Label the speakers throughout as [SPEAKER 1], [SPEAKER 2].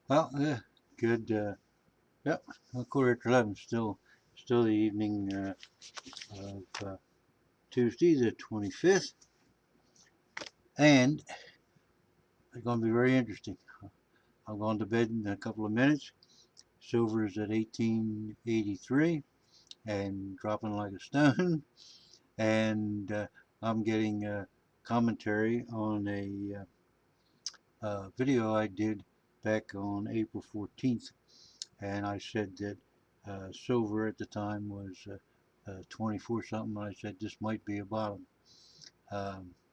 [SPEAKER 1] Well, good. Yep, 11. Still the evening of Tuesday, the 25th, and it's going to be very interesting. I'm going to bed in a couple of minutes. Silver is at 1883 and dropping like a stone, and I'm getting commentary on a video I did back on April 14th, and I said that silver at the time was 24 something. I said this might be a bottom.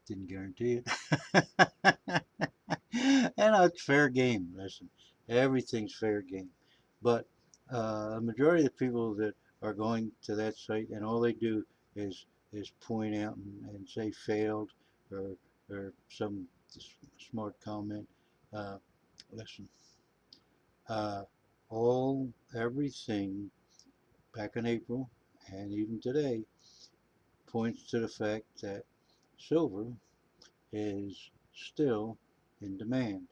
[SPEAKER 1] Didn't guarantee it. And it's fair game. Listen, everything's fair game. But a majority of the people that are going to that site and all they do is point out and say failed or some smart comment. Uh, Listen, uh, all everything back in April and even today points to the fact that silver is still in demand.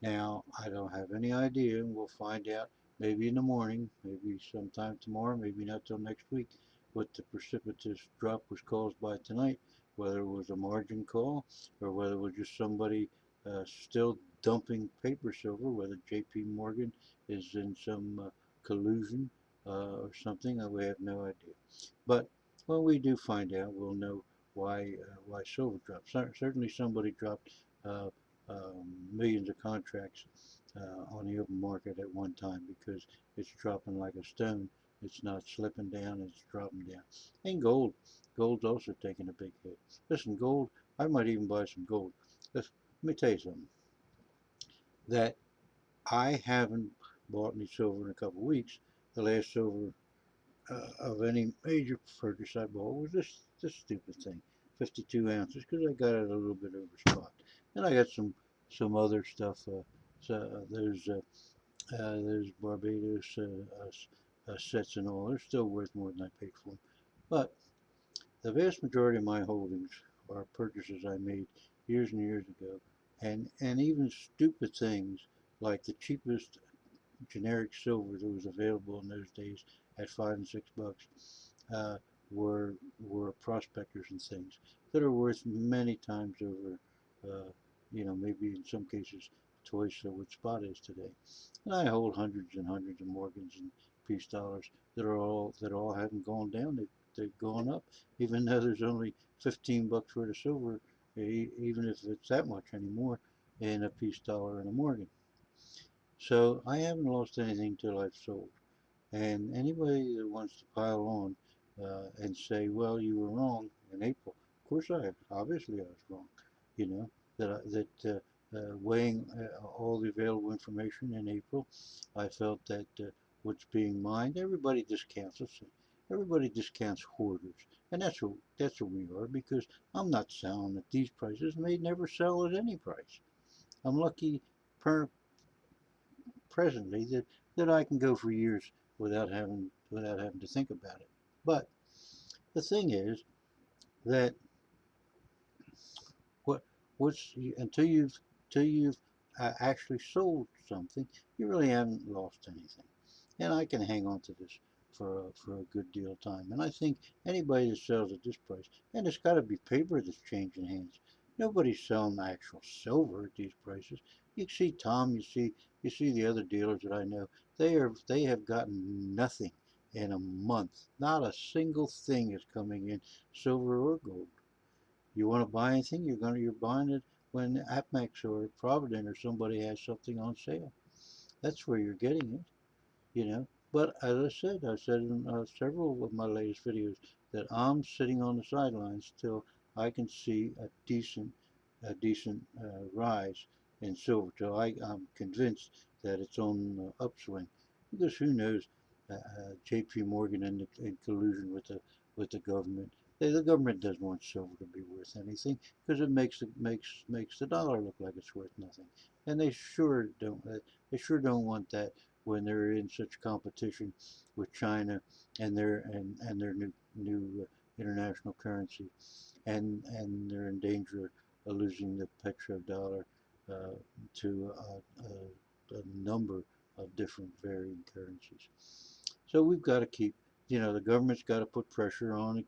[SPEAKER 1] Now, I don't have any idea. We'll find out maybe in the morning, maybe sometime tomorrow, maybe not till next week, what the precipitous drop was caused by tonight, whether it was a margin call or whether it was just somebody still dumping paper silver, whether JP Morgan is in some collusion or something. We have no idea. But when we do find out, we'll know why silver dropped. Certainly somebody dropped uh, millions of contracts on the open market at one time because it's dropping like a stone. It's not slipping down, it's dropping down. And gold's also taking a big hit. Listen, gold, I might even buy some gold. Listen, let me tell you something. That I haven't bought any silver in a couple of weeks. The last silver of any major purchase I bought was this stupid thing, 52 ounces, because I got it a little bit over spot. And I got some other stuff. There's Barbados sets and all. They're still worth more than I paid for them. But the vast majority of my holdings are purchases I made years and years ago, and even stupid things like the cheapest generic silver that was available in those days at $5 and $6 uh, were prospectors and things that are worth many times over, maybe in some cases twice what spot is today. And I hold hundreds and hundreds of Morgans and peace dollars that all haven't gone down. They've gone up, even though there's only $15 worth of silver, even if it's that much anymore, in a peace dollar and a Morgan. So I haven't lost anything till I've sold. And anybody that wants to pile on and say, well, you were wrong in April, of course obviously I was wrong, you know, weighing all the available information in April, I felt that what's being mined, everybody discounts us. Everybody discounts hoarders. And that's what we are because I'm not selling at these prices and they never sell at any price. I'm lucky per presently that I can go for years without having to think about it. But the thing is that what what's until you've actually sold something, you really haven't lost anything. And I can hang on to this for a good deal of time. And I think anybody that sells at this price, and it's got to be paper that's changing hands. Nobody's selling actual silver at these prices. You see Tom, you see the other dealers that I know. They have gotten nothing in a month. Not a single thing is coming in, silver or gold. You want to buy anything, you're buying it when APMEX or Provident or somebody has something on sale. That's where you're getting it, you know. But as I said in several of my latest videos that I'm sitting on the sidelines till I can see a decent rise in silver. Till I'm convinced that it's on the upswing. Because who knows? J.P. Morgan in collusion with the government. The government doesn't want silver to be worth anything because it makes the dollar look like it's worth nothing, and they sure don't want that when they're in such competition with China and their new international currency, and they're in danger of losing the petrodollar to a number of different varying currencies. So we've got to keep, the government's got to put pressure on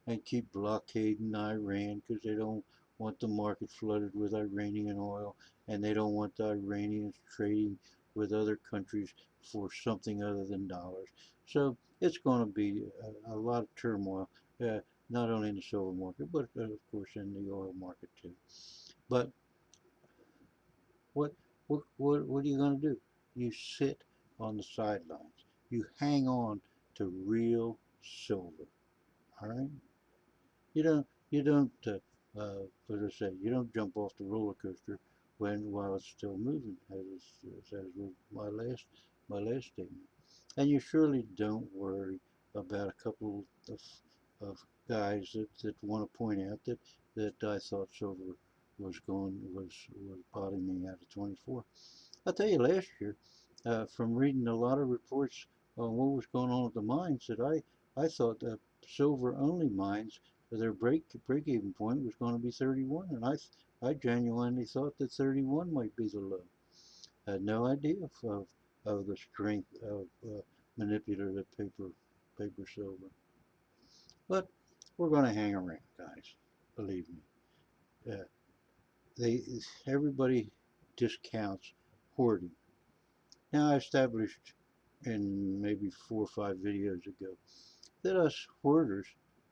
[SPEAKER 1] and keep blockading Iran because they don't want the market flooded with Iranian oil, and they don't want the Iranians trading with other countries for something other than dollars. So it's going to be a lot of turmoil, not only in the silver market, but of course in the oil market too. But what what are you going to do? You sit on the sidelines. You hang on to real silver. All right. As I say, you don't jump off the roller coaster while it's still moving, as was my last statement. And you surely don't worry about a couple of guys that want to point out that I thought silver was bottoming out of 24. I'll tell you, last year, from reading a lot of reports on what was going on with the mines, that I thought that silver only mines, their break-even point was going to be 31, and I genuinely thought that 31 might be the low. I had no idea of the strength of manipulative paper silver. But we're going to hang around, guys. Believe me. They Everybody discounts hoarding. Now, I established in maybe 4 or 5 videos ago that us hoarders,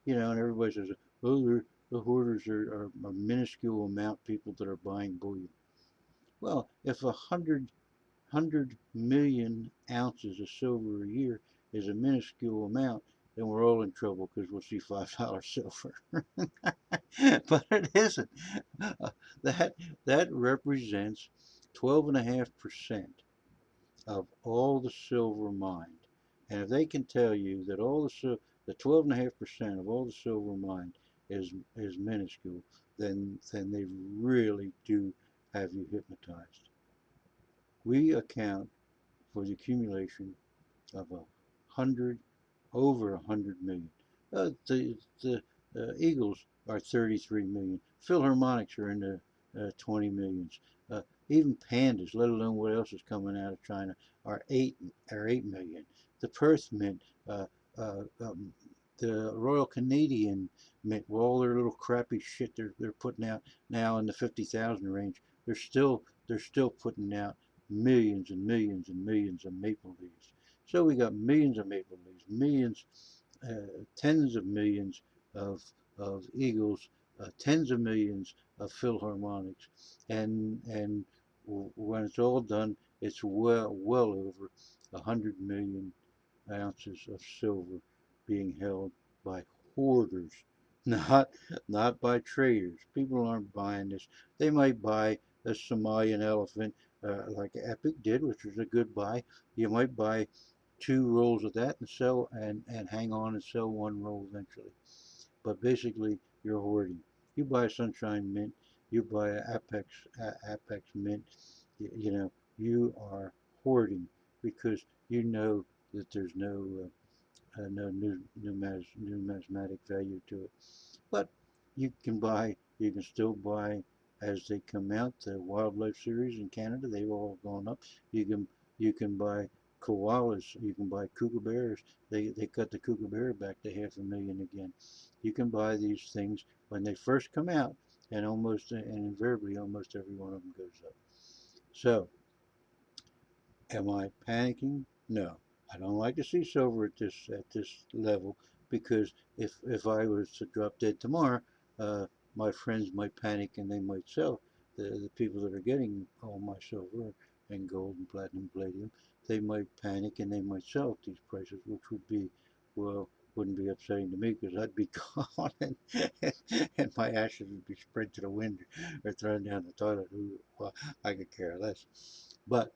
[SPEAKER 1] and everybody says, oh, the hoarders are a minuscule amount of people that are buying bullion. Well, if 100 million ounces of silver a year is a minuscule amount, then we're all in trouble because we'll see $5 silver. But it isn't. That represents 12.5% of all the silver mined. And if they can tell you that the 12.5% of all the silver mined is minuscule, then they really do have you hypnotized. We account for the accumulation of over 100 million. The Eagles are 33 million. Philharmonics are in the 20 millions. Even pandas, let alone what else is coming out of China, are 8 million. The Perth Mint, the Royal Canadian Mint, with all their little crappy shit they're putting out now in the 50,000 range, they're still putting out millions and millions and millions of maple leaves. So we got millions of maple leaves, millions, tens of millions of eagles, tens of millions of philharmonics, and when it's all done, it's well over 100 million ounces of silver being held by hoarders, not not by traders. People aren't buying this. They might buy a Somalian elephant, like Epic did, which was a good buy. You might buy 2 rolls of that and sell and hang on and sell 1 roll eventually. But basically, you're hoarding. You buy a Sunshine Mint, you buy a Apex Mint, you are hoarding because you know that there's no numismatic value to it. But you can still buy as they come out. The wildlife series in Canada, they've all gone up. You can buy koalas. You can buy kookaburras. They cut the kookaburra back to 500,000 again. You can buy these things when they first come out, and invariably almost every one of them goes up. So, am I panicking? No. I don't like to see silver at this level because if I was to drop dead tomorrow, my friends might panic and they might sell. The people that are getting all my silver and gold and platinum, palladium, they might panic and they might sell at these prices, which wouldn't be upsetting to me because I'd be gone and my ashes would be spread to the wind or thrown down the toilet. Well, I could care less. But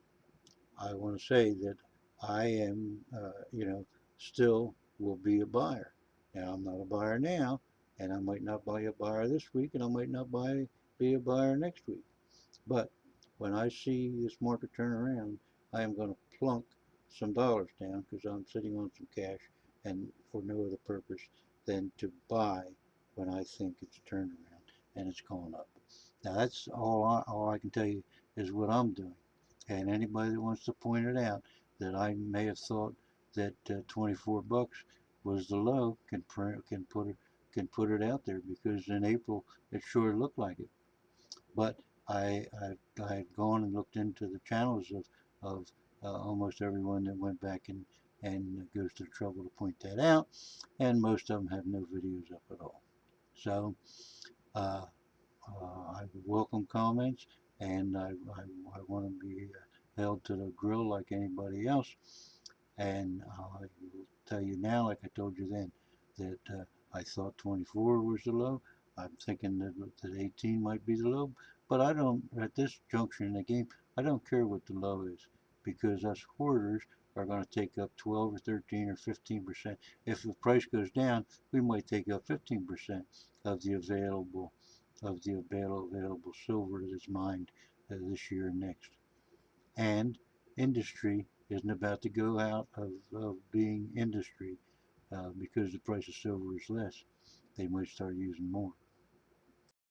[SPEAKER 1] I want to say that I am, still will be a buyer. Now, I'm not a buyer now, and I might not buy a buyer this week, and I might not be a buyer next week. But when I see this market turn around, I am going to plunk some dollars down because I'm sitting on some cash and for no other purpose than to buy when I think it's turned around and it's gone up. Now, that's all I can tell you is what I'm doing. And anybody that wants to point it out that I may have thought that 24 bucks was the low can put it out there, because in April it sure looked like it. But I had gone and looked into the channels of almost everyone that went back and goes to the trouble to point that out, and most of them have no videos up at all. So uh, I welcome comments, and I want to be held to the grill like anybody else. And I will tell you now, like I told you then, that I thought 24 was the low. I'm thinking that 18 might be the low, but I don't, at this juncture in the game, I don't care what the low is, because us hoarders are going to take up 12 or 13 or 15%. If the price goes down, we might take up 15% of the available silver that's mined this year and next. And industry isn't about to go out of being industry because the price of silver is less. They might start using more.